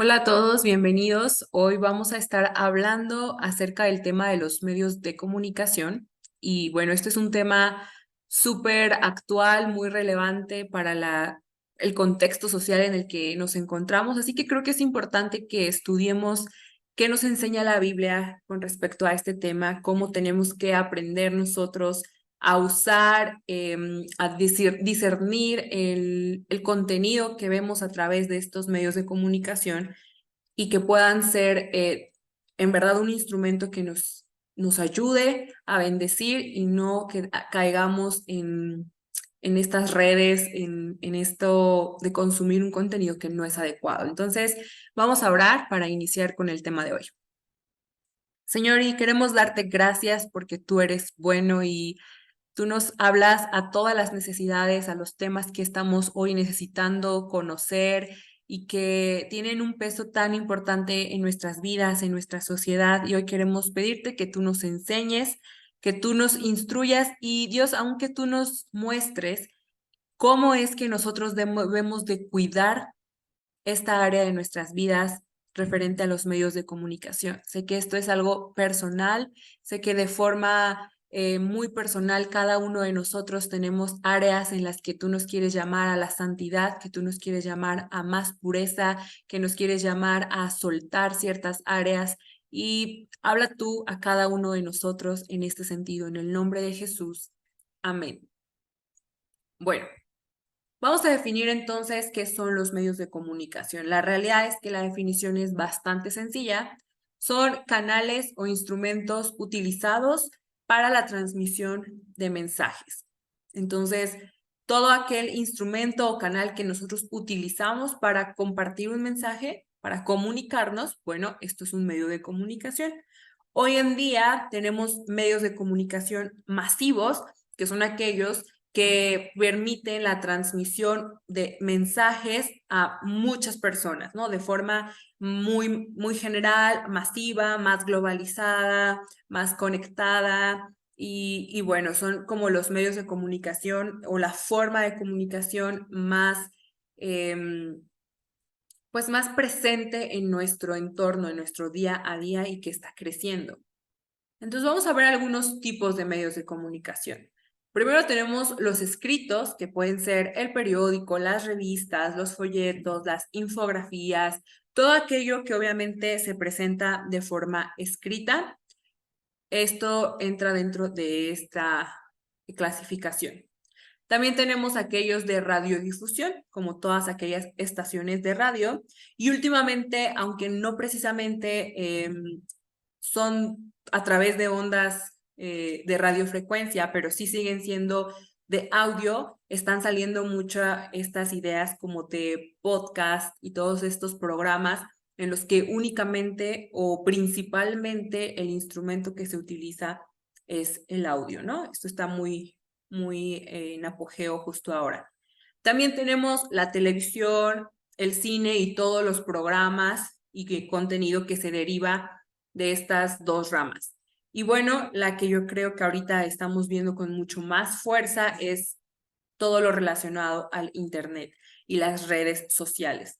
Hola a todos, bienvenidos. Hoy vamos a estar hablando acerca del tema de los medios de comunicación. Y bueno, este es un tema súper actual, muy relevante para el contexto social en el que nos encontramos. Así que creo que es importante que estudiemos qué nos enseña la Biblia con respecto a este tema, cómo tenemos que aprender nosotros a usar, a discernir el contenido que vemos a través de estos medios de comunicación y que puedan ser en verdad un instrumento que nos ayude a bendecir y no que caigamos en estas redes, en esto de consumir un contenido que no es adecuado. Entonces, vamos a orar para iniciar con el tema de hoy. Señor, y queremos darte gracias porque tú eres bueno y tú nos hablas a todas las necesidades, a los temas que estamos hoy necesitando conocer y que tienen un peso tan importante en nuestras vidas, en nuestra sociedad. Y hoy queremos pedirte que tú nos enseñes, que tú nos instruyas y Dios, aunque tú nos muestres cómo es que nosotros debemos de cuidar esta área de nuestras vidas referente a los medios de comunicación. Sé que esto es algo personal, sé que de forma muy personal cada uno de nosotros tenemos áreas en las que tú nos quieres llamar a la santidad, que tú nos quieres llamar a más pureza, que nos quieres llamar a soltar ciertas áreas y habla tú a cada uno de nosotros en este sentido, en el nombre de Jesús. Amén. Bueno. Vamos a definir entonces qué son los medios de comunicación. La realidad es que la definición es bastante sencilla. Son canales o instrumentos utilizados para la transmisión de mensajes. Entonces, todo aquel instrumento o canal que nosotros utilizamos para compartir un mensaje, para comunicarnos, bueno, esto es un medio de comunicación. Hoy en día tenemos medios de comunicación masivos, que son aquellos que permiten la transmisión de mensajes a muchas personas, ¿no? De forma muy general, masiva, más globalizada, más conectada. Y bueno, son como los medios de comunicación o la forma de comunicación más, pues más presente en nuestro entorno, en nuestro día a día y que está creciendo. Entonces vamos a ver algunos tipos de medios de comunicación. Primero tenemos los escritos, que pueden ser el periódico, las revistas, los folletos, las infografías, todo aquello que obviamente se presenta de forma escrita. Esto entra dentro de esta clasificación. También tenemos aquellos de radiodifusión, como todas aquellas estaciones de radio. Y últimamente, aunque no precisamente son a través de ondas de radiofrecuencia, pero sí siguen siendo de audio, están saliendo muchas estas ideas como de podcast y todos estos programas en los que únicamente o principalmente el instrumento que se utiliza es el audio, ¿no? Esto está muy en apogeo justo ahora. También tenemos la televisión, el cine y todos los programas y contenido que se deriva de estas dos ramas. Y bueno, la que yo creo que ahorita estamos viendo con mucho más fuerza es todo lo relacionado al Internet y las redes sociales.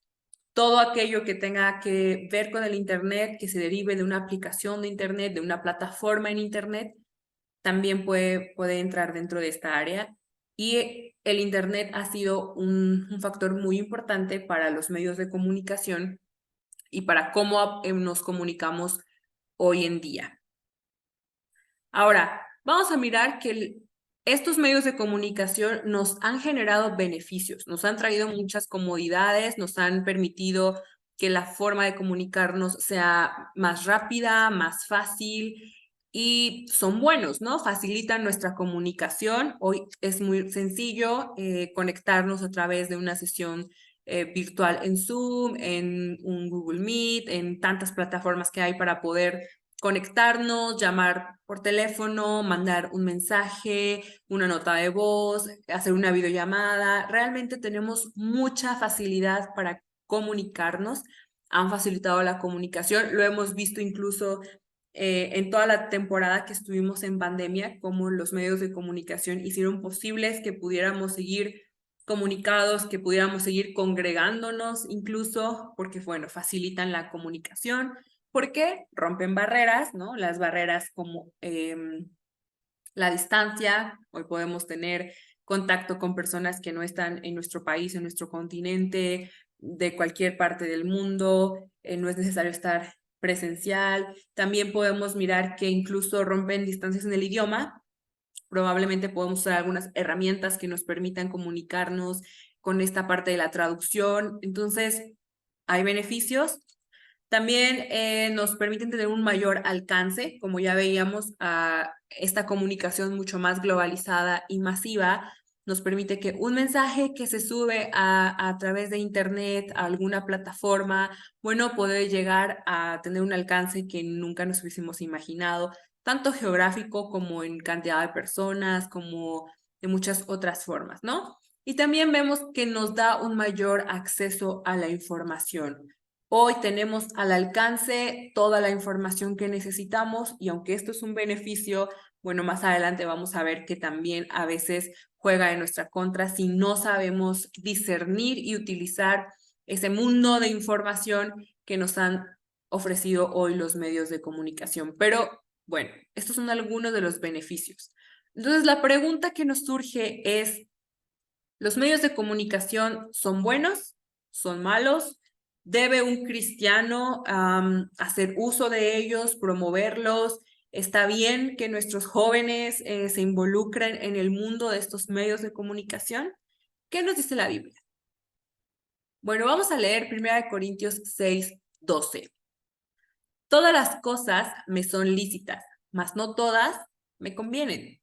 Todo aquello que tenga que ver con el Internet, que se derive de una aplicación de Internet, de una plataforma en Internet, también puede entrar dentro de esta área. Y el Internet ha sido un factor muy importante para los medios de comunicación y para cómo nos comunicamos hoy en día. Ahora, vamos a mirar que estos medios de comunicación nos han generado beneficios, nos han traído muchas comodidades, nos han permitido que la forma de comunicarnos sea más rápida, más fácil y son buenos, ¿no? Facilitan nuestra comunicación. Hoy es muy sencillo conectarnos a través de una sesión virtual en Zoom, en un Google Meet, en tantas plataformas que hay para poder conectarnos, llamar por teléfono, mandar un mensaje, una nota de voz, hacer una videollamada. Realmente tenemos mucha facilidad para comunicarnos. Han facilitado la comunicación. Lo hemos visto incluso en toda la temporada que estuvimos en pandemia, como los medios de comunicación hicieron posibles que pudiéramos seguir comunicados que pudiéramos seguir congregándonos incluso, porque, bueno, facilitan la comunicación, porque rompen barreras, ¿no? Las barreras como la distancia. Hoy podemos tener contacto con personas que no están en nuestro país, en nuestro continente, de cualquier parte del mundo. No es necesario estar presencial. También podemos mirar que incluso rompen distancias en el idioma. Probablemente podemos usar algunas herramientas que nos permitan comunicarnos con esta parte de la traducción. Entonces, hay beneficios. También nos permiten tener un mayor alcance, como ya veíamos, a esta comunicación mucho más globalizada y masiva. Nos permite que un mensaje que se sube a través de Internet, a alguna plataforma, bueno, puede llegar a tener un alcance que nunca nos hubiésemos imaginado, tanto geográfico como en cantidad de personas, como de muchas otras formas, ¿no? Y también vemos que nos da un mayor acceso a la información. Hoy tenemos al alcance toda la información que necesitamos y aunque esto es un beneficio, bueno, más adelante vamos a ver que también a veces juega en nuestra contra si no sabemos discernir y utilizar ese mundo de información que nos han ofrecido hoy los medios de comunicación. Pero bueno, estos son algunos de los beneficios. Entonces, la pregunta que nos surge es, ¿los medios de comunicación son buenos? ¿Son malos? ¿Debe un cristiano hacer uso de ellos, promoverlos? ¿Está bien que nuestros jóvenes se involucren en el mundo de estos medios de comunicación? ¿Qué nos dice la Biblia? Bueno, vamos a leer 1 Corintios 6:12. Todas las cosas me son lícitas, mas no todas me convienen.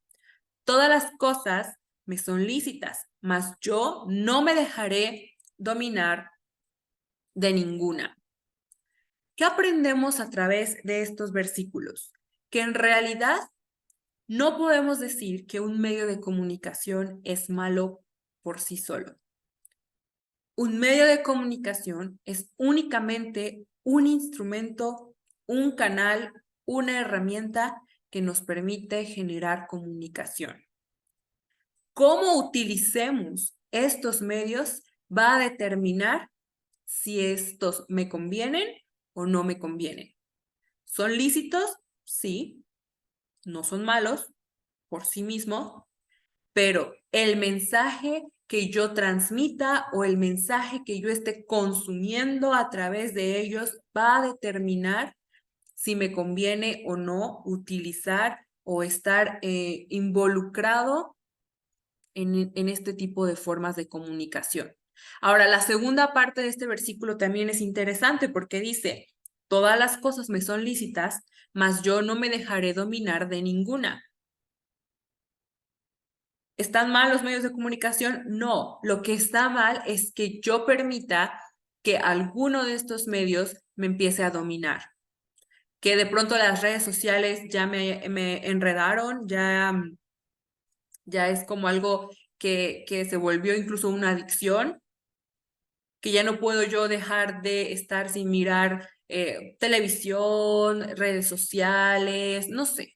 Todas las cosas me son lícitas, mas yo no me dejaré dominar de ninguna. ¿Qué aprendemos a través de estos versículos? Que en realidad no podemos decir que un medio de comunicación es malo por sí solo. Un medio de comunicación es únicamente un instrumento, un canal, una herramienta que nos permite generar comunicación. Cómo utilicemos estos medios va a determinar si estos me convienen o no me convienen. ¿Son lícitos? Sí. No son malos por sí mismos, pero el mensaje que yo transmita o el mensaje que yo esté consumiendo a través de ellos va a determinar si me conviene o no utilizar o estar involucrado en este tipo de formas de comunicación. Ahora, la segunda parte de este versículo también es interesante porque dice, todas las cosas me son lícitas, mas yo no me dejaré dominar de ninguna. ¿Están mal los medios de comunicación? No, lo que está mal es que yo permita que alguno de estos medios me empiece a dominar. Que de pronto las redes sociales ya me enredaron, ya es como algo que se volvió incluso una adicción, que ya no puedo yo dejar de estar sin mirar televisión, redes sociales, no sé,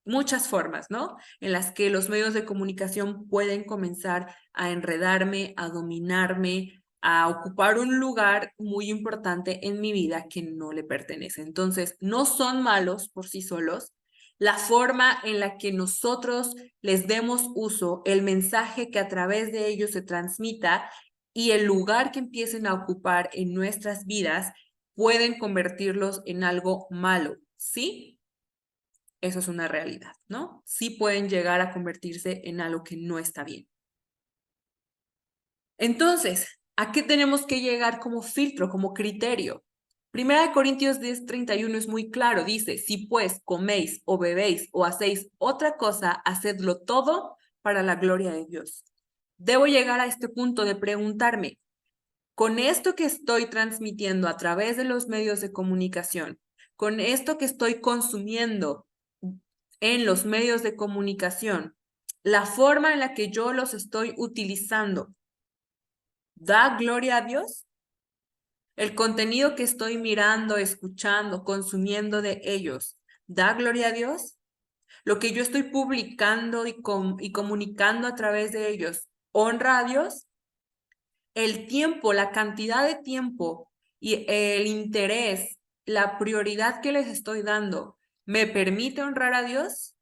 muchas formas, ¿no? En las que los medios de comunicación pueden comenzar a enredarme, a dominarme, a ocupar un lugar muy importante en mi vida que no le pertenece. Entonces, no son malos por sí solos. La forma en la que nosotros les demos uso, el mensaje que a través de ellos se transmita y el lugar que empiecen a ocupar en nuestras vidas pueden convertirlos en algo malo, ¿sí? Eso es una realidad, ¿no? Sí pueden llegar a convertirse en algo que no está bien. Entonces, ¿a qué tenemos que llegar como filtro, como criterio? 1 Corintios 10:31 es muy claro, dice, si pues coméis o bebéis o hacéis otra cosa, hacedlo todo para la gloria de Dios. Debo llegar a este punto de preguntarme, con esto que estoy transmitiendo a través de los medios de comunicación, con esto que estoy consumiendo en los medios de comunicación, la forma en la que yo los estoy utilizando, ¿da gloria a Dios? El contenido que estoy mirando, escuchando, consumiendo de ellos, ¿da gloria a Dios? Lo que yo estoy publicando y comunicando a través de ellos, honra a Dios, el tiempo, la cantidad de tiempo y el interés, la prioridad que les estoy dando, ¿me permite honrar a Dios?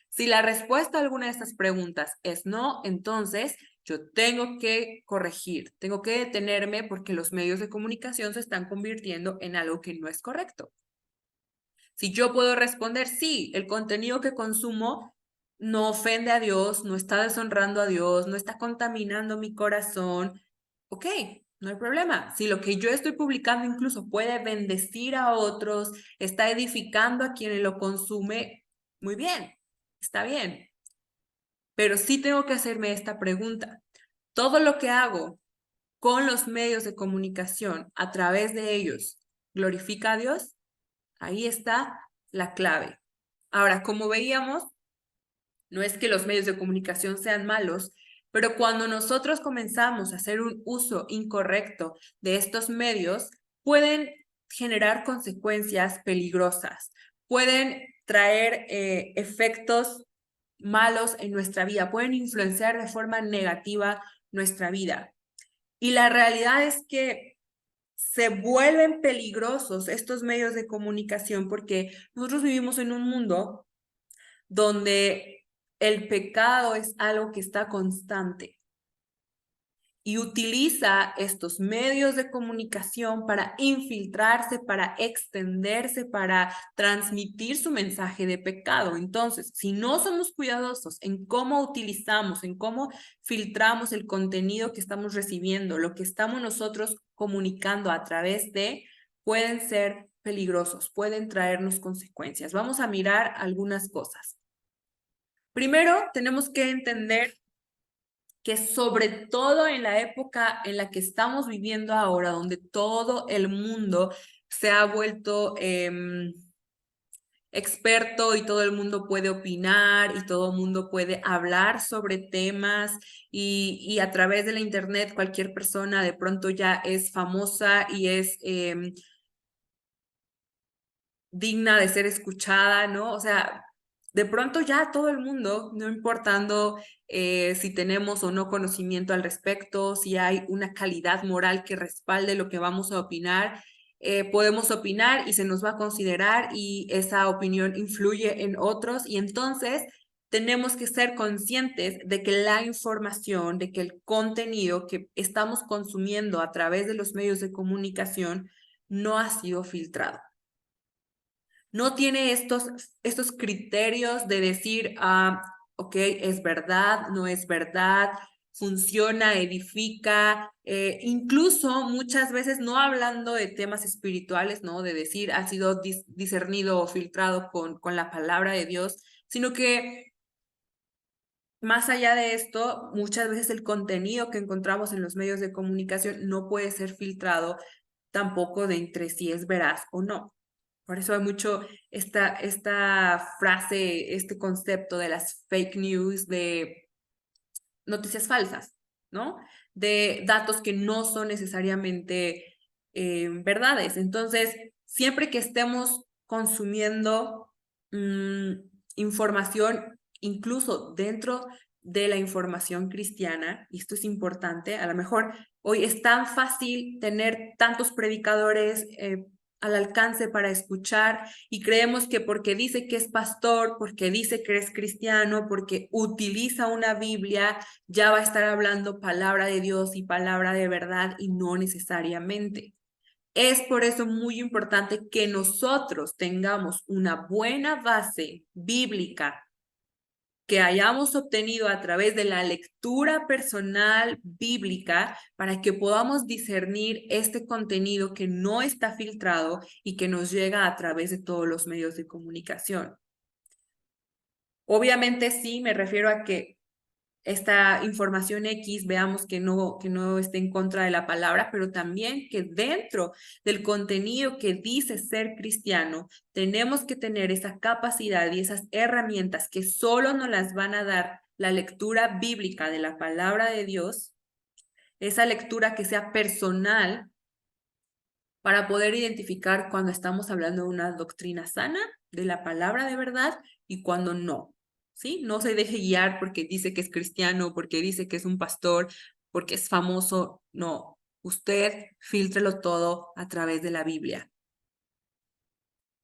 Si la respuesta a alguna de estas preguntas es no, entonces yo tengo que corregir, tengo que detenerme porque los medios de comunicación se están convirtiendo en algo que no es correcto. Si yo puedo responder, sí, el contenido que consumo no ofende a Dios, no está deshonrando a Dios, no está contaminando mi corazón, ok, no hay problema. Si lo que yo estoy publicando incluso puede bendecir a otros, está edificando a quien lo consume, muy bien, está bien. Pero sí tengo que hacerme esta pregunta. ¿Todo lo que hago con los medios de comunicación a través de ellos glorifica a Dios? Ahí está la clave. Ahora, como veíamos, no es que los medios de comunicación sean malos, pero cuando nosotros comenzamos a hacer un uso incorrecto de estos medios, pueden generar consecuencias peligrosas, pueden traer efectos malos en nuestra vida, pueden influenciar de forma negativa nuestra vida. Y la realidad es que se vuelven peligrosos estos medios de comunicación porque nosotros vivimos en un mundo donde el pecado es algo que está constante y utiliza estos medios de comunicación para infiltrarse, para extenderse, para transmitir su mensaje de pecado. Entonces, si no somos cuidadosos en cómo utilizamos, en cómo filtramos el contenido que estamos recibiendo, lo que estamos nosotros comunicando a través de, pueden ser peligrosos, pueden traernos consecuencias. Vamos a mirar algunas cosas. Primero, tenemos que entender que sobre todo en la época en la que estamos viviendo ahora, donde todo el mundo se ha vuelto experto y todo el mundo puede opinar y todo el mundo puede hablar sobre temas y a través de la internet cualquier persona de pronto ya es famosa y es digna de ser escuchada, ¿no? O sea, de pronto ya todo el mundo, no importando si tenemos o no conocimiento al respecto, si hay una calidad moral que respalde lo que vamos a opinar, podemos opinar y se nos va a considerar y esa opinión influye en otros y entonces tenemos que ser conscientes de que la información, de que el contenido que estamos consumiendo a través de los medios de comunicación no ha sido filtrado. No tiene estos criterios de decir, ok, es verdad, no es verdad, funciona, edifica, incluso muchas veces no hablando de temas espirituales, ¿no? De decir, ha sido discernido o filtrado con la palabra de Dios, sino que más allá de esto, muchas veces el contenido que encontramos en los medios de comunicación no puede ser filtrado tampoco de entre si es veraz o no. Por eso hay mucho esta frase, este concepto de las fake news, de noticias falsas, ¿no? De datos que no son necesariamente verdades. Entonces, siempre que estemos consumiendo información, incluso dentro de la información cristiana, y esto es importante, a lo mejor hoy es tan fácil tener tantos predicadores al alcance para escuchar y creemos que porque dice que es pastor, porque dice que es cristiano, porque utiliza una Biblia, ya va a estar hablando palabra de Dios y palabra de verdad y no necesariamente. Es por eso muy importante que nosotros tengamos una buena base bíblica que hayamos obtenido a través de la lectura personal bíblica para que podamos discernir este contenido que no está filtrado y que nos llega a través de todos los medios de comunicación. Obviamente sí, me refiero a que esta información X veamos que no esté en contra de la palabra, pero también que dentro del contenido que dice ser cristiano, tenemos que tener esa capacidad y esas herramientas que solo nos las van a dar la lectura bíblica de la palabra de Dios, esa lectura que sea personal para poder identificar cuando estamos hablando de una doctrina sana, de la palabra de verdad y cuando no. ¿sí? No se deje guiar porque dice que es cristiano, porque dice que es un pastor, porque es famoso. No, usted filtrelo todo a través de la Biblia.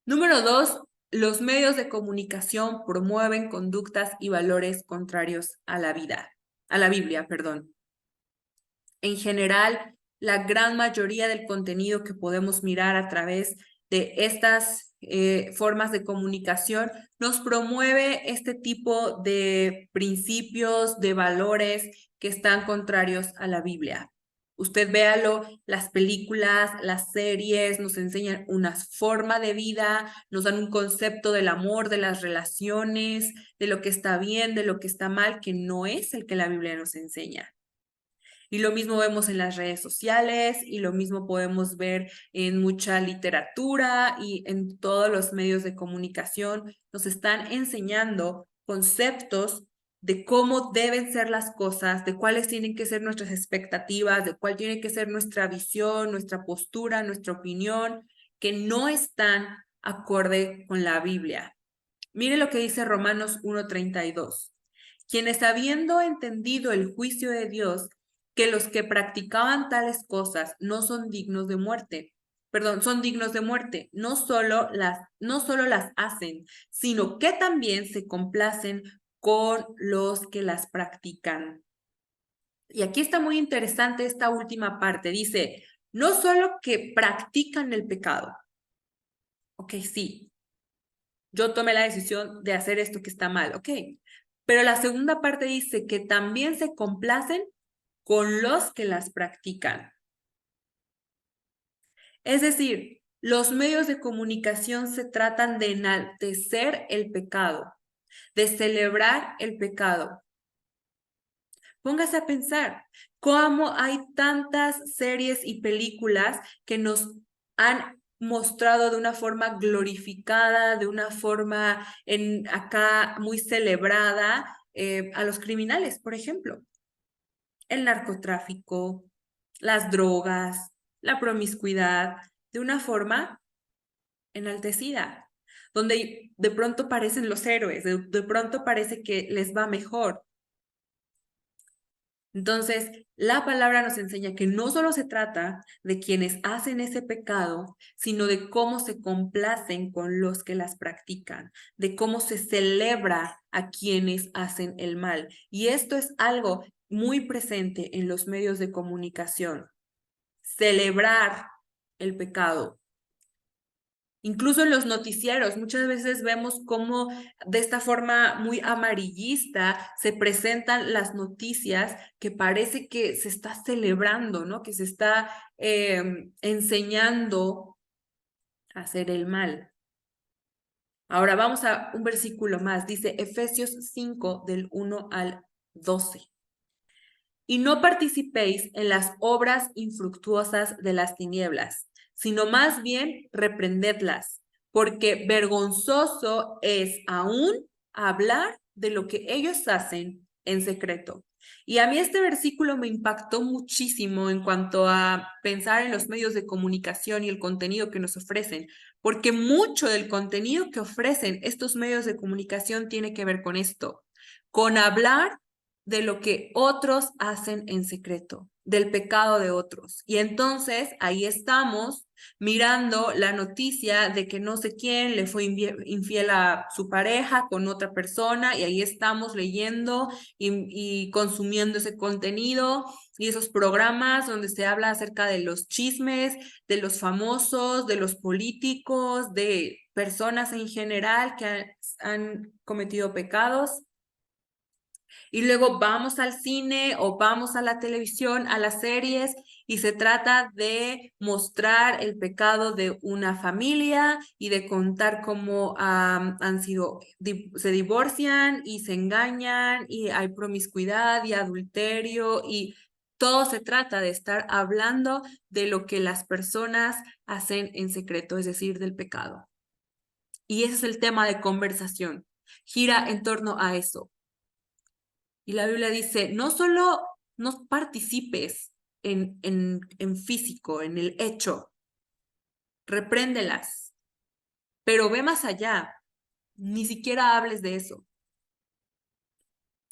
Número 2, los medios de comunicación promueven conductas y valores contrarios a la vida, a la Biblia, perdón. En general, la gran mayoría del contenido que podemos mirar a través de estas formas de comunicación nos promueve este tipo de principios, de valores que están contrarios a la Biblia. Usted véalo, las películas, las series nos enseñan una forma de vida, nos dan un concepto del amor, de las relaciones, de lo que está bien, de lo que está mal, que no es el que la Biblia nos enseña. Y lo mismo vemos en las redes sociales y lo mismo podemos ver en mucha literatura y en todos los medios de comunicación. Nos están enseñando conceptos de cómo deben ser las cosas, de cuáles tienen que ser nuestras expectativas, de cuál tiene que ser nuestra visión, nuestra postura, nuestra opinión, que no están acorde con la Biblia. Mire lo que dice Romanos 1:32. Quienes habiendo entendido el juicio de Dios, que los que practicaban tales cosas no son dignos de muerte, son dignos de muerte, no solo las hacen, sino que también se complacen con los que las practican. Y aquí está muy interesante esta última parte. Dice, no solo que practican el pecado. Ok, sí, yo tomé la decisión de hacer esto que está mal, ok. Pero la segunda parte dice que también se complacen con los que las practican. Es decir, los medios de comunicación se tratan de enaltecer el pecado, de celebrar el pecado. Póngase a pensar cómo hay tantas series y películas que nos han mostrado de una forma glorificada, de una forma acá muy celebrada a los criminales, por ejemplo. El narcotráfico, las drogas, la promiscuidad, de una forma enaltecida, donde de pronto parecen los héroes, de pronto parece que les va mejor. Entonces, la palabra nos enseña que no solo se trata de quienes hacen ese pecado, sino de cómo se complacen con los que las practican, de cómo se celebra a quienes hacen el mal. Y esto es algo muy presente en los medios de comunicación. Celebrar el pecado. Incluso en los noticieros, muchas veces vemos cómo de esta forma muy amarillista se presentan las noticias que parece que se está celebrando, ¿no? Que se está enseñando a hacer el mal. Ahora vamos a un versículo más, dice Efesios 5 del 1 al 12. Y no participéis en las obras infructuosas de las tinieblas, sino más bien reprendedlas, porque vergonzoso es aún hablar de lo que ellos hacen en secreto. Y a mí este versículo me impactó muchísimo en cuanto a pensar en los medios de comunicación y el contenido que nos ofrecen, porque mucho del contenido que ofrecen estos medios de comunicación tiene que ver con esto, con hablar de lo que otros hacen en secreto, del pecado de otros. Y entonces ahí estamos mirando la noticia de que no sé quién le fue infiel a su pareja con otra persona y ahí estamos leyendo y consumiendo ese contenido y esos programas donde se habla acerca de los chismes, de los famosos, de los políticos, de personas en general que han cometido pecados. Y luego vamos al cine o vamos a la televisión, a las series, y se trata de mostrar el pecado de una familia y de contar cómo se divorcian y se engañan y hay promiscuidad y adulterio y todo se trata de estar hablando de lo que las personas hacen en secreto, es decir, del pecado. Y ese es el tema de conversación. Gira en torno a eso. Y la Biblia dice, no solo no participes en físico, en el hecho, repréndelas, pero ve más allá, ni siquiera hables de eso.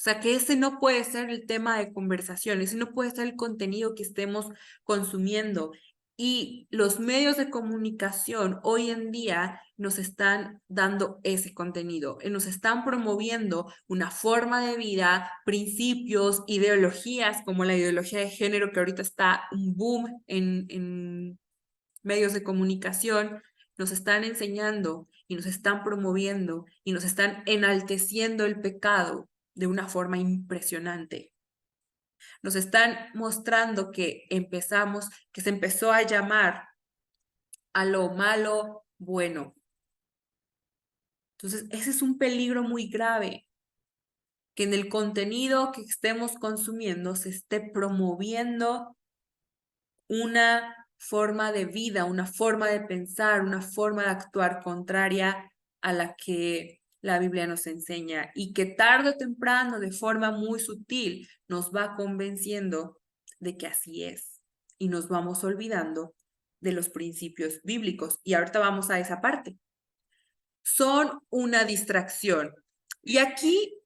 sea, que ese no puede ser el tema de conversación, ese no puede ser el contenido que estemos consumiendo. Y los medios de comunicación hoy en día nos están dando ese contenido, nos están promoviendo una forma de vida, principios, ideologías, como la ideología de género, que ahorita está un boom en medios de comunicación, nos están enseñando y nos están promoviendo y nos están enalteciendo el pecado de una forma impresionante. Nos están mostrando que se empezó a llamar a lo malo bueno. Entonces, ese es un peligro muy grave, que en el contenido que estemos consumiendo se esté promoviendo una forma de vida, una forma de pensar, una forma de actuar contraria a la que la Biblia nos enseña y que tarde o temprano, de forma muy sutil, nos va convenciendo de que así es y nos vamos olvidando de los principios bíblicos. Y ahorita vamos a esa parte. Son una distracción. Y aquí,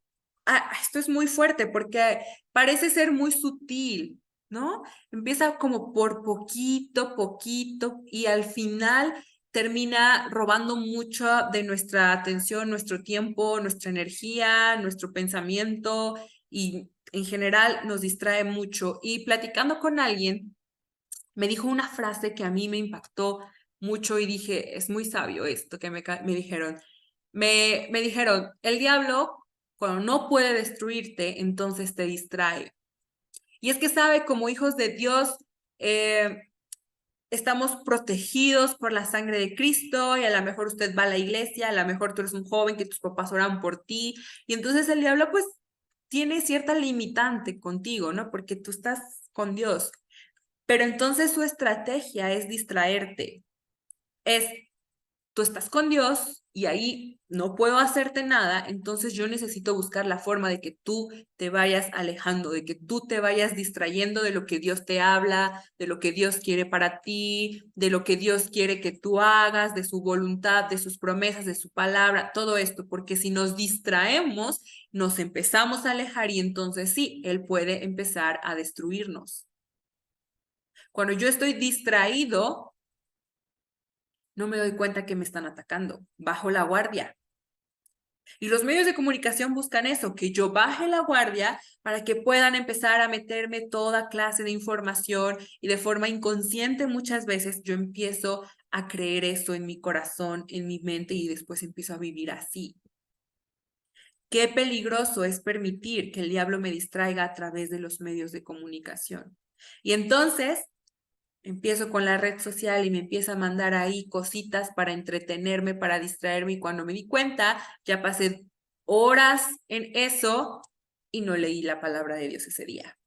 esto es muy fuerte porque parece ser muy sutil, ¿no? Empieza como por poquito, poquito, y al final termina robando mucho de nuestra atención, nuestro tiempo, nuestra energía, nuestro pensamiento, y en general nos distrae mucho. Y platicando con alguien, me dijo una frase que a mí me impactó mucho y dije, es muy sabio esto que me dijeron. Me dijeron, el diablo, cuando no puede destruirte, entonces te distrae. Y es que sabe, como hijos de Dios, eh, estamos protegidos por la sangre de Cristo, y a lo mejor usted va a la iglesia, a lo mejor tú eres un joven que tus papás oran por ti, y entonces el diablo pues tiene cierta limitante contigo, ¿no? Porque tú estás con Dios. Pero entonces su estrategia es distraerte. Es, tú estás con Dios y ahí no puedo hacerte nada, entonces yo necesito buscar la forma de que tú te vayas alejando, de que tú te vayas distrayendo de lo que Dios te habla, de lo que Dios quiere para ti, de lo que Dios quiere que tú hagas, de su voluntad, de sus promesas, de su palabra, todo esto, porque si nos distraemos, nos empezamos a alejar y entonces sí, Él puede empezar a destruirnos. Cuando yo estoy distraído, no me doy cuenta que me están atacando. Bajo la guardia. Y los medios de comunicación buscan eso, que yo baje la guardia para que puedan empezar a meterme toda clase de información, y de forma inconsciente muchas veces yo empiezo a creer eso en mi corazón, en mi mente, y después empiezo a vivir así. Qué peligroso es permitir que el diablo me distraiga a través de los medios de comunicación. Y entonces empiezo con la red social y me empieza a mandar ahí cositas para entretenerme, para distraerme, y cuando me di cuenta, ya pasé horas en eso y no leí la palabra de Dios ese día.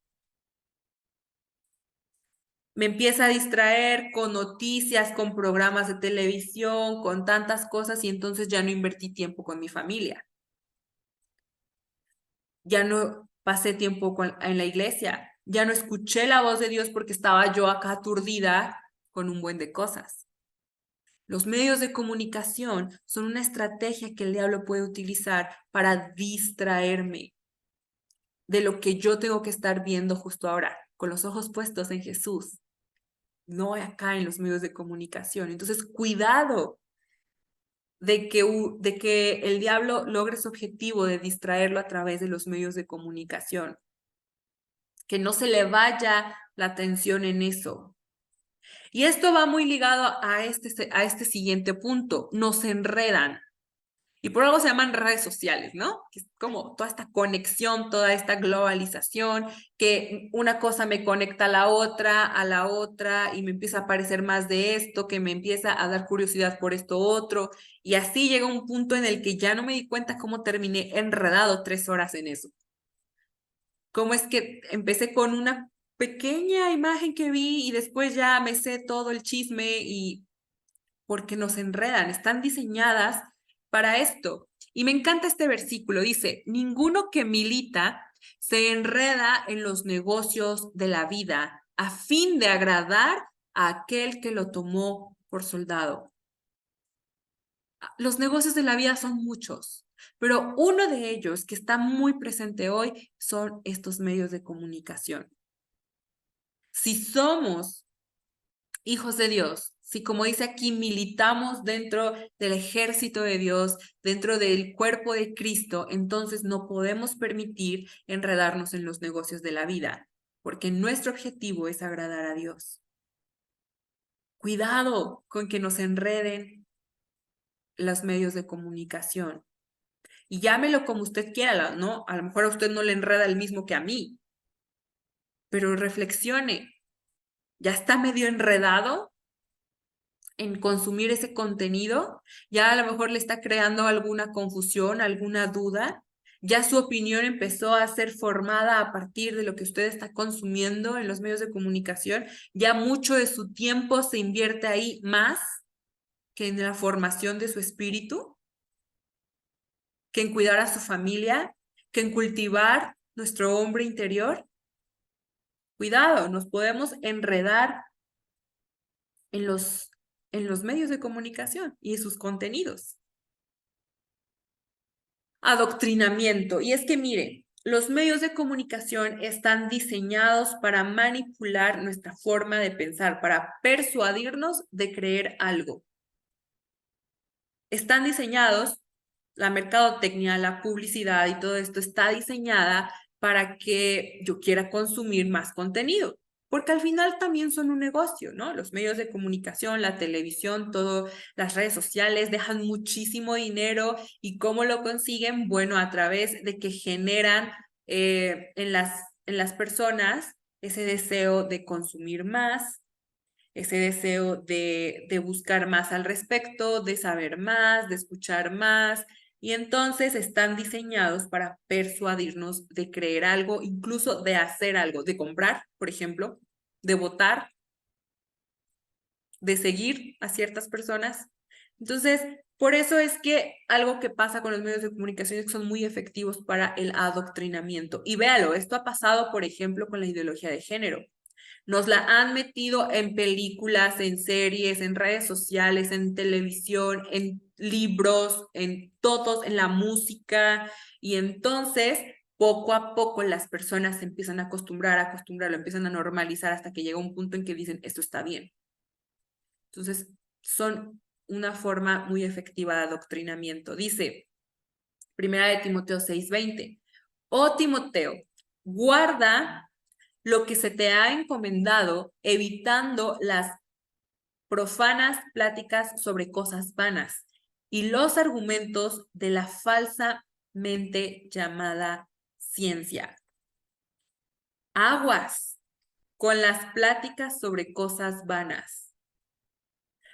Me empieza a distraer con noticias, con programas de televisión, con tantas cosas, y entonces ya no invertí tiempo con mi familia. Ya no pasé tiempo en la iglesia, ya no escuché la voz de Dios porque estaba yo acá aturdida con un buen de cosas. Los medios de comunicación son una estrategia que el diablo puede utilizar para distraerme de lo que yo tengo que estar viendo justo ahora, con los ojos puestos en Jesús, no acá en los medios de comunicación. Entonces, cuidado de que el diablo logre su objetivo de distraerlo a través de los medios de comunicación, que no se le vaya la atención en eso. Y esto va muy ligado a este siguiente punto: nos enredan. Y por algo se llaman redes sociales, ¿no? Que es como toda esta conexión, toda esta globalización, que una cosa me conecta a la otra, y me empieza a aparecer más de esto, que me empieza a dar curiosidad por esto otro. Y así llega un punto en el que ya no me di cuenta cómo terminé enredado 3 horas en eso. Cómo es que empecé con una pequeña imagen que vi y después ya me sé todo el chisme, y porque nos enredan, están diseñadas para esto. Y me encanta este versículo, dice: ninguno que milita se enreda en los negocios de la vida a fin de agradar a aquel que lo tomó por soldado. Los negocios de la vida son muchos. Pero uno de ellos que está muy presente hoy son estos medios de comunicación. Si somos hijos de Dios, si como dice aquí, militamos dentro del ejército de Dios, dentro del cuerpo de Cristo, entonces no podemos permitir enredarnos en los negocios de la vida, porque nuestro objetivo es agradar a Dios. Cuidado con que nos enreden los medios de comunicación. Y llámelo como usted quiera, ¿no? A lo mejor a usted no le enreda el mismo que a mí, pero reflexione. ¿Ya está medio enredado en consumir ese contenido? ¿Ya a lo mejor le está creando alguna confusión, alguna duda? ¿Ya su opinión empezó a ser formada a partir de lo que usted está consumiendo en los medios de comunicación? ¿Ya mucho de su tiempo se invierte ahí más que en la formación de su espíritu? ¿Que en cuidar a su familia? ¿Que en cultivar nuestro hombre interior? Cuidado, nos podemos enredar en los medios de comunicación y sus contenidos. Adoctrinamiento. Y es que mire, los medios de comunicación están diseñados para manipular nuestra forma de pensar, para persuadirnos de creer algo. Están diseñados, la mercadotecnia, la publicidad y todo esto está diseñada para que yo quiera consumir más contenido, porque al final también son un negocio, ¿no? Los medios de comunicación, la televisión, todo, las redes sociales dejan muchísimo dinero. ¿Y cómo lo consiguen? Bueno, a través de que generan en las personas ese deseo de consumir más, ese deseo de buscar más al respecto, de saber más, de escuchar más. Y entonces están diseñados para persuadirnos de creer algo, incluso de hacer algo, de comprar, por ejemplo, de votar, de seguir a ciertas personas. Entonces, por eso es que algo que pasa con los medios de comunicación es que son muy efectivos para el adoctrinamiento. Y véalo, esto ha pasado, por ejemplo, con la ideología de género. Nos la han metido en películas, en series, en redes sociales, en televisión, en libros, en todos, en la música. Y entonces, poco a poco, las personas se empiezan a acostumbrar, lo empiezan a normalizar hasta que llega un punto en que dicen, esto está bien. Entonces, son una forma muy efectiva de adoctrinamiento. Dice, Primera de Timoteo 6:20, oh Timoteo, guarda lo que se te ha encomendado, evitando las profanas pláticas sobre cosas vanas y los argumentos de la falsamente llamada ciencia. Aguas con las pláticas sobre cosas vanas,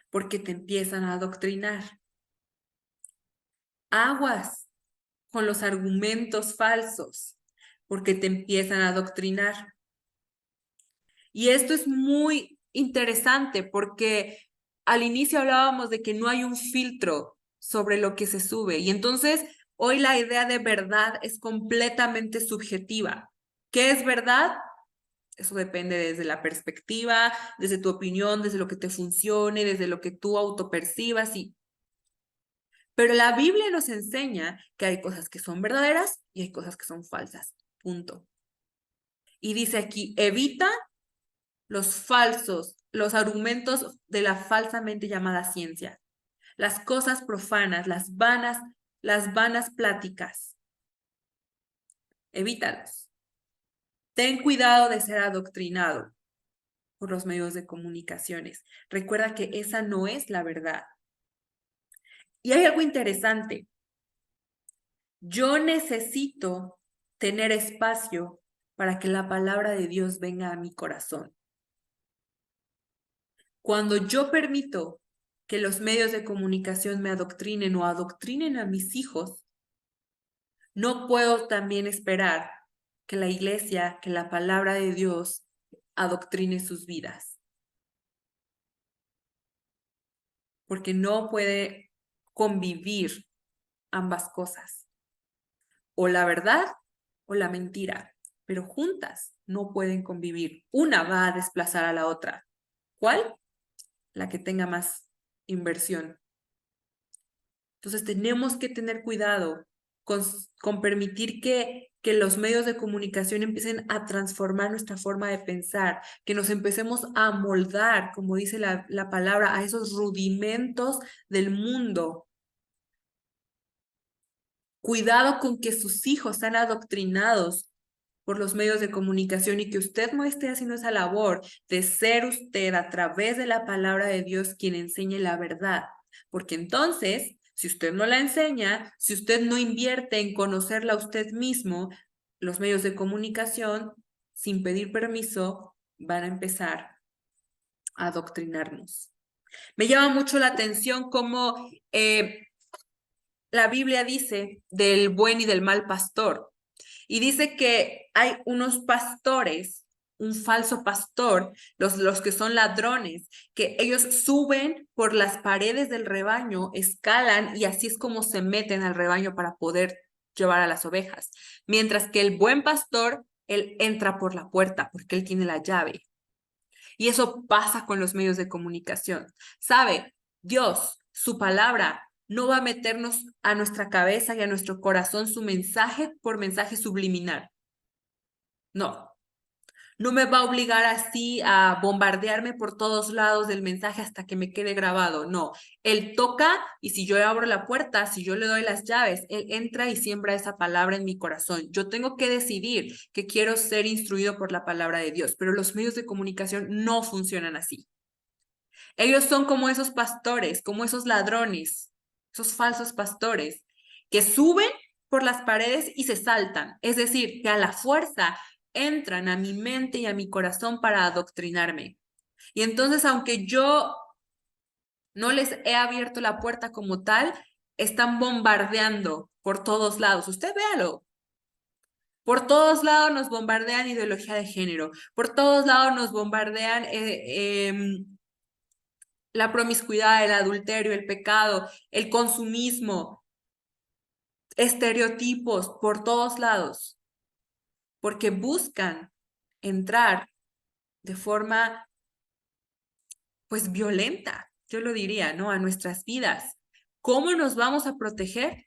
porque te empiezan a adoctrinar. Aguas con los argumentos falsos, porque te empiezan a adoctrinar. Y esto es muy interesante porque al inicio hablábamos de que no hay un filtro sobre lo que se sube. Y entonces hoy la idea de verdad es completamente subjetiva. ¿Qué es verdad? Eso depende desde la perspectiva, desde tu opinión, desde lo que te funcione, desde lo que tú autopercibas. Pero la Biblia nos enseña que hay cosas que son verdaderas y hay cosas que son falsas. Punto. Y dice aquí, evita los falsos, los argumentos de la falsamente llamada ciencia, las cosas profanas, las vanas pláticas. Evítalos. Ten cuidado de ser adoctrinado por los medios de comunicaciones. Recuerda que esa no es la verdad. Y hay algo interesante. Yo necesito tener espacio para que la palabra de Dios venga a mi corazón. Cuando yo permito que los medios de comunicación me adoctrinen o adoctrinen a mis hijos, no puedo también esperar que la iglesia, que la palabra de Dios adoctrine sus vidas, porque no puede convivir ambas cosas, o la verdad o la mentira, pero juntas no pueden convivir. Una va a desplazar a la otra. ¿Cuál? La que tenga más inversión. Entonces tenemos que tener cuidado con permitir que los medios de comunicación empiecen a transformar nuestra forma de pensar, que nos empecemos a moldar, como dice la palabra, a esos rudimentos del mundo. Cuidado con que sus hijos sean adoctrinados por los medios de comunicación y que usted no esté haciendo esa labor de ser usted a través de la palabra de Dios quien enseñe la verdad. Porque entonces, si usted no la enseña, si usted no invierte en conocerla usted mismo, los medios de comunicación, sin pedir permiso, van a empezar a adoctrinarnos. Me llama mucho la atención cómo la Biblia dice del buen y del mal pastor. Y dice que hay unos pastores, un falso pastor, los que son ladrones, que ellos suben por las paredes del rebaño, escalan y así es como se meten al rebaño para poder llevar a las ovejas. Mientras que el buen pastor, él entra por la puerta porque él tiene la llave. Y eso pasa con los medios de comunicación. ¿Sabe? Dios, su palabra, no va a meternos a nuestra cabeza y a nuestro corazón su mensaje por mensaje subliminal. No, no me va a obligar así a bombardearme por todos lados del mensaje hasta que me quede grabado. No, él toca y si yo abro la puerta, si yo le doy las llaves, él entra y siembra esa palabra en mi corazón. Yo tengo que decidir que quiero ser instruido por la palabra de Dios, pero los medios de comunicación no funcionan así. Ellos son como esos pastores, como esos ladrones, esos falsos pastores que suben por las paredes y se saltan. Es decir, que a la fuerza entran a mi mente y a mi corazón para adoctrinarme. Y entonces, aunque yo no les he abierto la puerta como tal, están bombardeando por todos lados. Usted véalo. Por todos lados nos bombardean ideología de género. Por todos lados nos bombardean la promiscuidad, el adulterio, el pecado, el consumismo, estereotipos por todos lados, porque buscan entrar de forma, pues, violenta, yo lo diría, ¿no? A nuestras vidas. ¿Cómo nos vamos a proteger?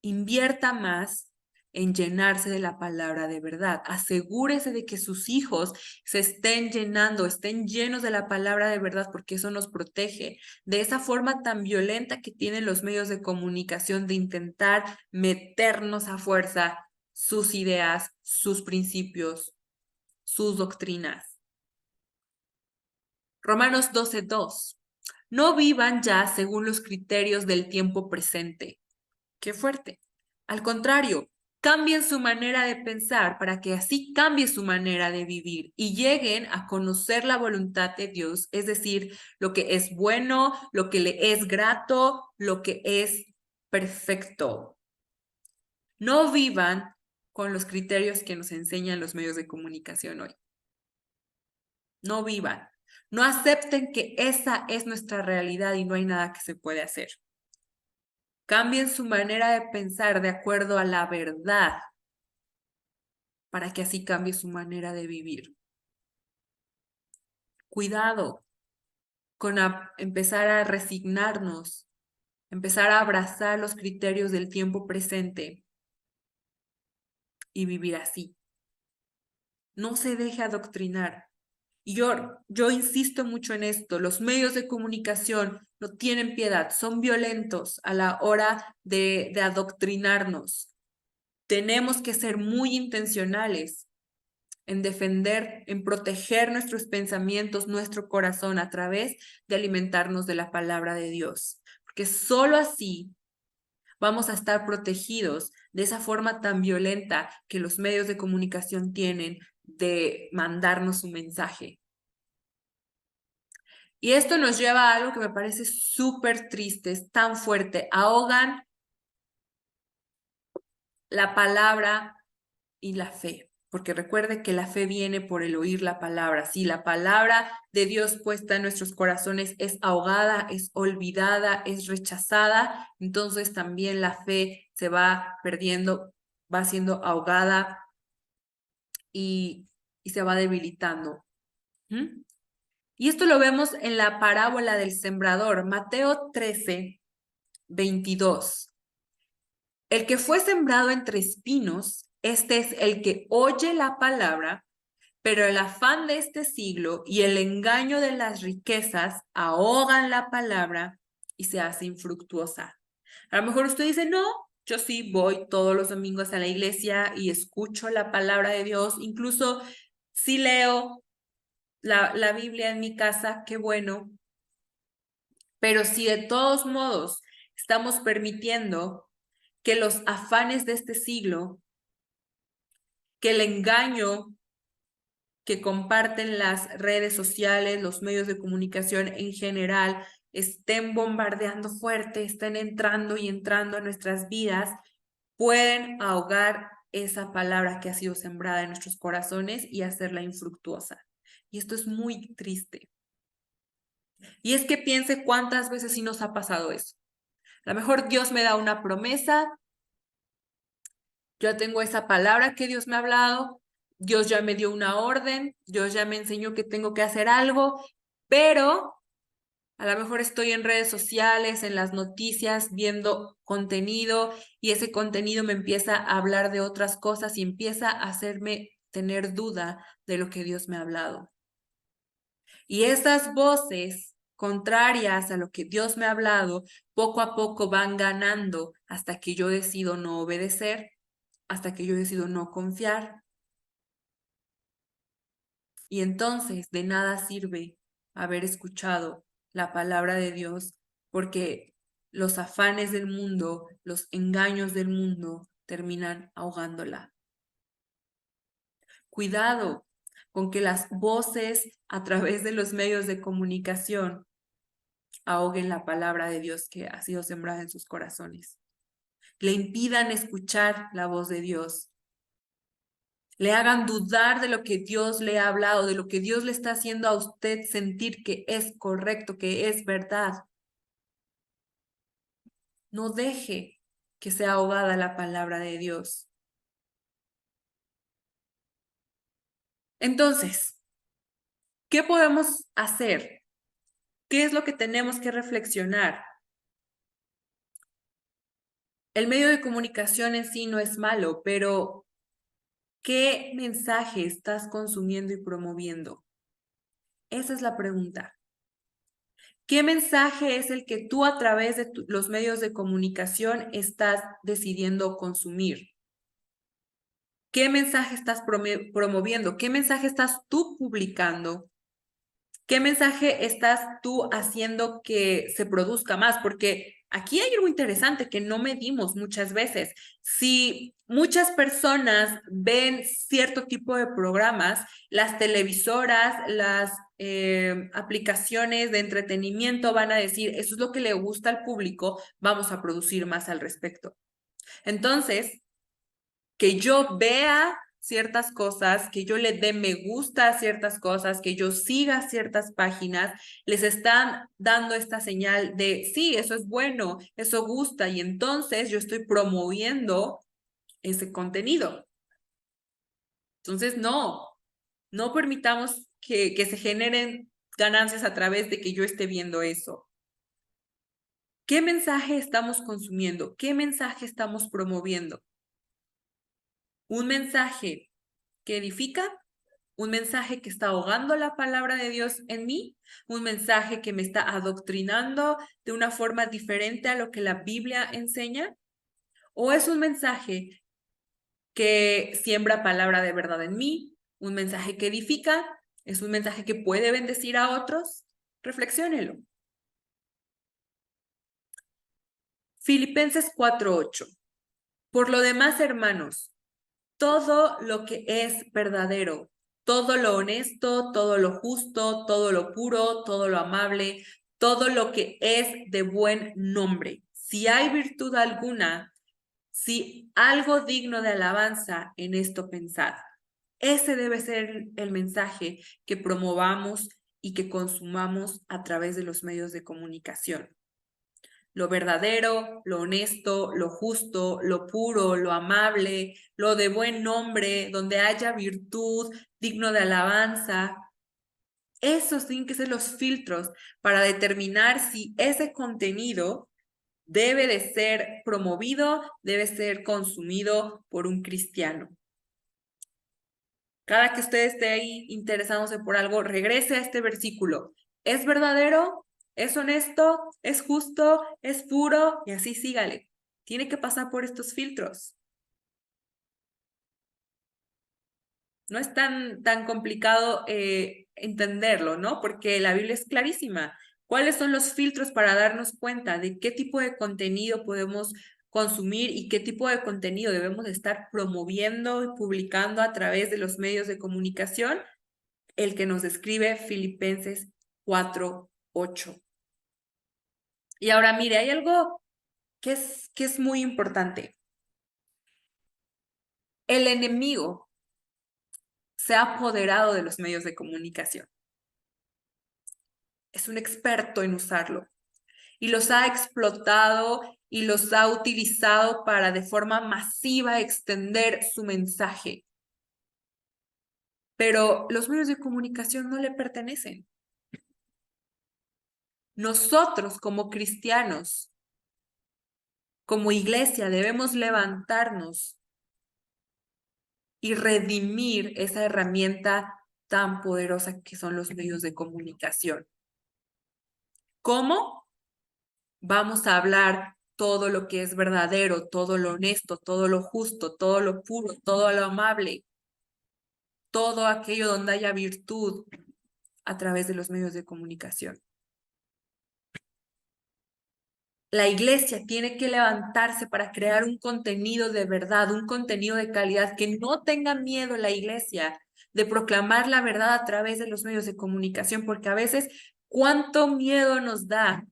Invierta más en llenarse de la palabra de verdad. Asegúrese de que sus hijos se estén llenando, estén llenos de la palabra de verdad, porque eso nos protege de esa forma tan violenta que tienen los medios de comunicación de intentar meternos a fuerza sus ideas, sus principios, sus doctrinas. Romanos 12:2. No vivan ya según los criterios del tiempo presente. Qué fuerte. Al contrario, cambien su manera de pensar para que así cambie su manera de vivir y lleguen a conocer la voluntad de Dios, es decir, lo que es bueno, lo que le es grato, lo que es perfecto. No vivan con los criterios que nos enseñan los medios de comunicación hoy. No vivan. No acepten que esa es nuestra realidad y no hay nada que se puede hacer. Cambien su manera de pensar de acuerdo a la verdad para que así cambie su manera de vivir. Cuidado con empezar a resignarnos, empezar a abrazar los criterios del tiempo presente y vivir así. No se deje adoctrinar. Y yo insisto mucho en esto, los medios de comunicación no tienen piedad, son violentos a la hora de adoctrinarnos. Tenemos que ser muy intencionales en defender, en proteger nuestros pensamientos, nuestro corazón a través de alimentarnos de la palabra de Dios. Porque solo así vamos a estar protegidos de esa forma tan violenta que los medios de comunicación tienen de mandarnos un mensaje. Y esto nos lleva a algo que me parece súper triste, es tan fuerte. Ahogan la palabra y la fe, porque recuerde que la fe viene por el oír la palabra. Si la palabra de Dios puesta en nuestros corazones es ahogada, es olvidada, es rechazada, entonces también la fe se va perdiendo, va siendo ahogada y se va debilitando. ¿Mm? Y esto lo vemos en la parábola del sembrador, Mateo 13:22. El que fue sembrado entre espinos, este es el que oye la palabra, pero el afán de este siglo y el engaño de las riquezas ahogan la palabra y se hace infructuosa. A lo mejor usted dice, no, yo sí voy todos los domingos a la iglesia y escucho la palabra de Dios, incluso sí leo la Biblia en mi casa, qué bueno, pero si de todos modos estamos permitiendo que los afanes de este siglo, que el engaño que comparten las redes sociales, los medios de comunicación en general, estén bombardeando fuerte, estén entrando y entrando a nuestras vidas, pueden ahogar esa palabra que ha sido sembrada en nuestros corazones y hacerla infructuosa. Y esto es muy triste. Y es que piense cuántas veces sí nos ha pasado eso. A lo mejor Dios me da una promesa, yo tengo esa palabra que Dios me ha hablado, Dios ya me dio una orden, Dios ya me enseñó que tengo que hacer algo, pero a lo mejor estoy en redes sociales, en las noticias, viendo contenido y ese contenido me empieza a hablar de otras cosas y empieza a hacerme tener duda de lo que Dios me ha hablado. Y esas voces contrarias a lo que Dios me ha hablado, poco a poco van ganando hasta que yo decido no obedecer, hasta que yo decido no confiar. Y entonces de nada sirve haber escuchado la palabra de Dios porque los afanes del mundo, los engaños del mundo terminan ahogándola. Cuidado con que las voces a través de los medios de comunicación ahoguen la palabra de Dios que ha sido sembrada en sus corazones. Le impidan escuchar la voz de Dios. Le hagan dudar de lo que Dios le ha hablado, de lo que Dios le está haciendo a usted sentir que es correcto, que es verdad. No deje que sea ahogada la palabra de Dios. Entonces, ¿qué podemos hacer? ¿Qué es lo que tenemos que reflexionar? El medio de comunicación en sí no es malo, pero ¿qué mensaje estás consumiendo y promoviendo? Esa es la pregunta. ¿Qué mensaje es el que tú a través de los medios de comunicación estás decidiendo consumir? ¿Qué mensaje estás promoviendo? ¿Qué mensaje estás tú publicando? ¿Qué mensaje estás tú haciendo que se produzca más? Porque aquí hay algo interesante que no medimos muchas veces. Si muchas personas ven cierto tipo de programas, las televisoras, las aplicaciones de entretenimiento van a decir, eso es lo que le gusta al público, vamos a producir más al respecto. Entonces, que yo vea ciertas cosas, que yo le dé me gusta a ciertas cosas, que yo siga ciertas páginas, les están dando esta señal de, sí, eso es bueno, eso gusta, y entonces yo estoy promoviendo ese contenido. Entonces, no permitamos que se generen ganancias a través de que yo esté viendo eso. ¿Qué mensaje estamos consumiendo? ¿Qué mensaje estamos promoviendo? ¿Un mensaje que edifica? ¿Un mensaje que está ahogando la palabra de Dios en mí? ¿Un mensaje que me está adoctrinando de una forma diferente a lo que la Biblia enseña? ¿O es un mensaje que siembra palabra de verdad en mí? ¿Un mensaje que edifica? ¿Es un mensaje que puede bendecir a otros? Reflexiónelo. Filipenses 4:8. Por lo demás, hermanos, todo lo que es verdadero, todo lo honesto, todo lo justo, todo lo puro, todo lo amable, todo lo que es de buen nombre. Si hay virtud alguna, si algo digno de alabanza, en esto pensad. Ese debe ser el mensaje que promovamos y que consumamos a través de los medios de comunicación. Lo verdadero, lo honesto, lo justo, lo puro, lo amable, lo de buen nombre, donde haya virtud, digno de alabanza. Esos tienen que ser los filtros para determinar si ese contenido debe de ser promovido, debe ser consumido por un cristiano. Cada que usted esté ahí interesándose por algo, regrese a este versículo. ¿Es verdadero? ¿Es honesto? ¿Es justo? ¿Es puro? Y así sígale. Tiene que pasar por estos filtros. No es tan complicado entenderlo, ¿no? Porque la Biblia es clarísima. ¿Cuáles son los filtros para darnos cuenta de qué tipo de contenido podemos consumir y qué tipo de contenido debemos estar promoviendo y publicando a través de los medios de comunicación? El que nos describe Filipenses 4:8. Y ahora mire, hay algo que es muy importante. El enemigo se ha apoderado de los medios de comunicación. Es un experto en usarlo y los ha explotado y los ha utilizado para de forma masiva extender su mensaje. Pero los medios de comunicación no le pertenecen. Nosotros como cristianos, como iglesia, debemos levantarnos y redimir esa herramienta tan poderosa que son los medios de comunicación. ¿Cómo? Vamos a hablar todo lo que es verdadero, todo lo honesto, todo lo justo, todo lo puro, todo lo amable, todo aquello donde haya virtud a través de los medios de comunicación. La iglesia tiene que levantarse para crear un contenido de verdad, un contenido de calidad, que no tenga miedo la iglesia de proclamar la verdad a través de los medios de comunicación, porque a veces cuánto miedo nos da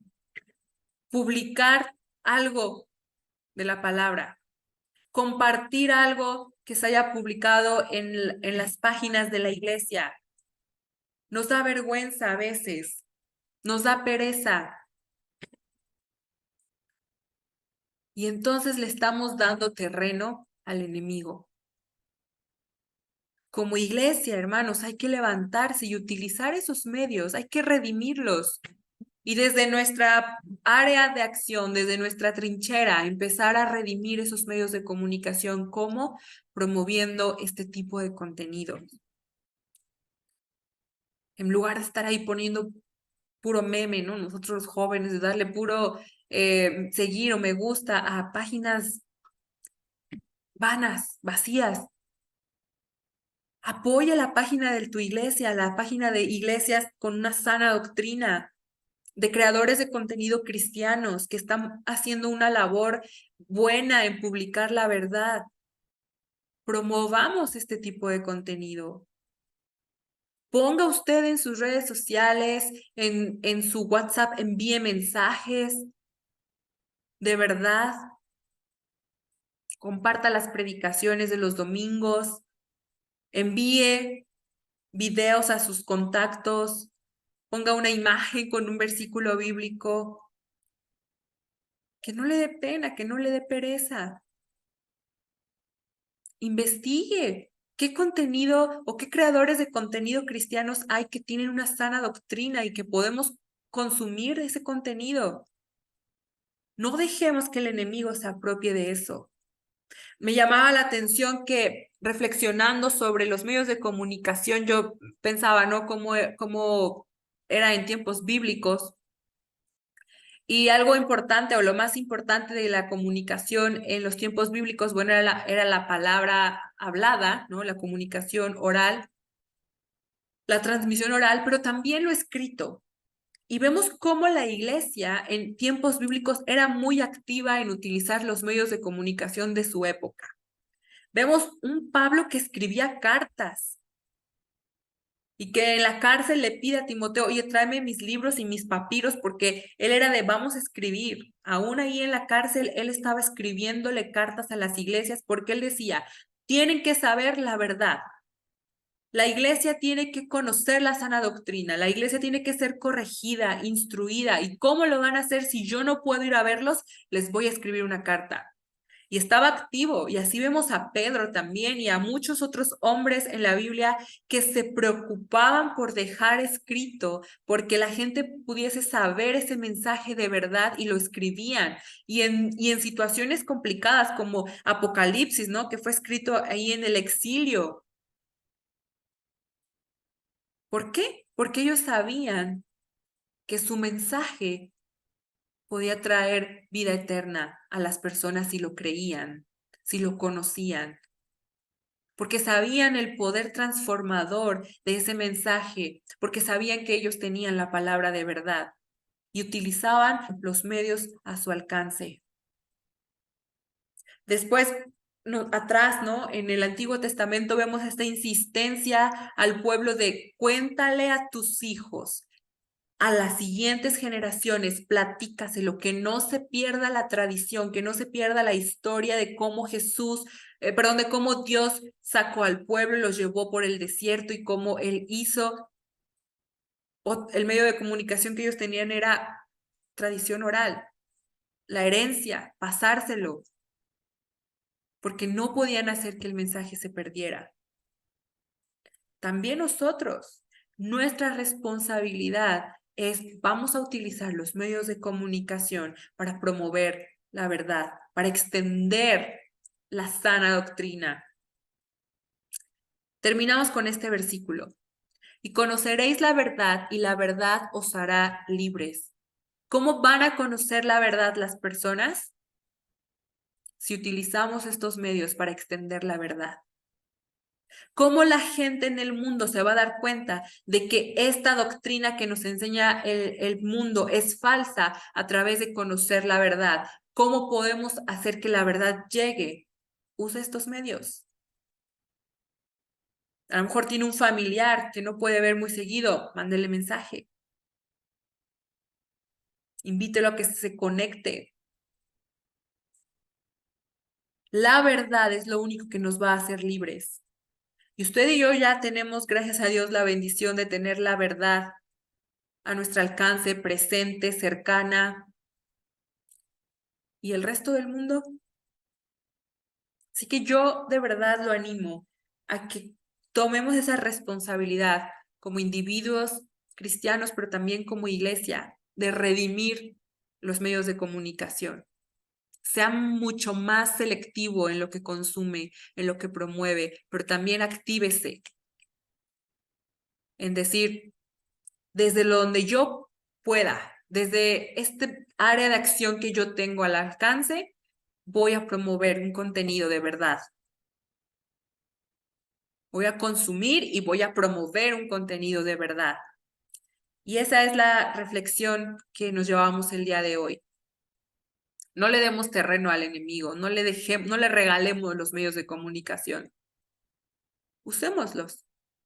publicar algo de la palabra, compartir algo que se haya publicado en las páginas de la iglesia. Nos da vergüenza a veces, nos da pereza. Y entonces le estamos dando terreno al enemigo. Como iglesia, hermanos, hay que levantarse y utilizar esos medios, hay que redimirlos. Y desde nuestra área de acción, desde nuestra trinchera, empezar a redimir esos medios de comunicación, como promoviendo este tipo de contenido. En lugar de estar ahí poniendo puro meme, ¿no? Nosotros los jóvenes, de darle puro seguir o me gusta a páginas vanas, vacías. Apoya la página de tu iglesia, la página de iglesias con una sana doctrina, de creadores de contenido cristianos que están haciendo una labor buena en publicar la verdad. Promovamos este tipo de contenido. Ponga usted en sus redes sociales, en su WhatsApp, envíe mensajes de verdad. Comparta las predicaciones de los domingos. Envíe videos a sus contactos. Ponga una imagen con un versículo bíblico. Que no le dé pena, que no le dé pereza. Investigue qué contenido o qué creadores de contenido cristianos hay que tienen una sana doctrina y que podemos consumir ese contenido. No dejemos que el enemigo se apropie de eso. Me llamaba la atención que reflexionando sobre los medios de comunicación, yo pensaba, ¿no? Cómo era en tiempos bíblicos. Y algo importante o lo más importante de la comunicación en los tiempos bíblicos, bueno, era la palabra hablada, ¿no? La comunicación oral, la transmisión oral, pero también lo escrito. Y vemos cómo la iglesia en tiempos bíblicos era muy activa en utilizar los medios de comunicación de su época. Vemos un Pablo que escribía cartas y que en la cárcel le pide a Timoteo, oye, tráeme mis libros y mis papiros, porque él era de vamos a escribir. Aún ahí en la cárcel, él estaba escribiéndole cartas a las iglesias porque él decía, tienen que saber la verdad. La iglesia tiene que conocer la sana doctrina, la iglesia tiene que ser corregida, instruida. ¿Y cómo lo van a hacer si yo no puedo ir a verlos? Les voy a escribir una carta. y estaba activo. Y así vemos a Pedro también y a muchos otros hombres en la Biblia que se preocupaban por dejar escrito, porque la gente pudiese saber ese mensaje de verdad y lo escribían. Y en situaciones complicadas como Apocalipsis, ¿no? Que fue escrito ahí en el exilio. ¿Por qué? Porque ellos sabían que su mensaje podía traer vida eterna a las personas si lo creían, si lo conocían, porque sabían el poder transformador de ese mensaje, porque sabían que ellos tenían la palabra de verdad y utilizaban los medios a su alcance. Después, atrás, ¿no? En el Antiguo Testamento vemos esta insistencia al pueblo de cuéntale a tus hijos, a las siguientes generaciones, platícaselo, que no se pierda la tradición, que no se pierda la historia de cómo de cómo Dios sacó al pueblo y los llevó por el desierto y cómo Él hizo. El medio de comunicación que ellos tenían era tradición oral, la herencia, pasárselo, porque no podían hacer que el mensaje se perdiera. También nosotros, nuestra responsabilidad vamos a utilizar los medios de comunicación para promover la verdad, para extender la sana doctrina. Terminamos con este versículo. Y conoceréis la verdad y la verdad os hará libres. ¿Cómo van a conocer la verdad las personas? Si utilizamos estos medios para extender la verdad. ¿Cómo la gente en el mundo se va a dar cuenta de que esta doctrina que nos enseña el mundo es falsa a través de conocer la verdad? ¿Cómo podemos hacer que la verdad llegue? Usa estos medios. A lo mejor tiene un familiar que no puede ver muy seguido, mándele mensaje. Invítelo a que se conecte. La verdad es lo único que nos va a hacer libres. Y usted y yo ya tenemos, gracias a Dios, la bendición de tener la verdad a nuestro alcance, presente, cercana. ¿Y el resto del mundo? Así que yo de verdad lo animo a que tomemos esa responsabilidad como individuos cristianos, pero también como iglesia, de redimir los medios de comunicación. Sea mucho más selectivo en lo que consume, en lo que promueve, pero también actívese en decir, desde donde yo pueda, desde este área de acción que yo tengo al alcance, voy a promover un contenido de verdad. Voy a consumir y voy a promover un contenido de verdad. Y esa es la reflexión que nos llevamos el día de hoy. No le demos terreno al enemigo, no le regalemos los medios de comunicación. Usémoslos.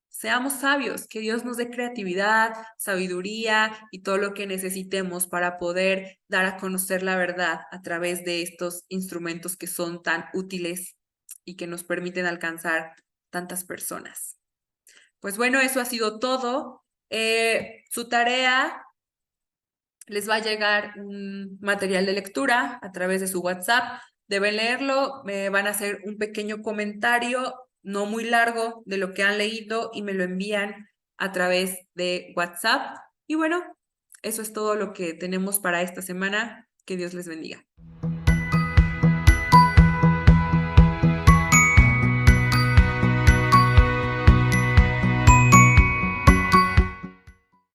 Seamos sabios, que Dios nos dé creatividad, sabiduría y todo lo que necesitemos para poder dar a conocer la verdad a través de estos instrumentos que son tan útiles y que nos permiten alcanzar tantas personas. Pues bueno, eso ha sido todo. Su tarea les va a llegar un material de lectura a través de su WhatsApp. Deben leerlo, me van a hacer un pequeño comentario, no muy largo, de lo que han leído y me lo envían a través de WhatsApp. Y bueno, eso es todo lo que tenemos para esta semana. Que Dios les bendiga.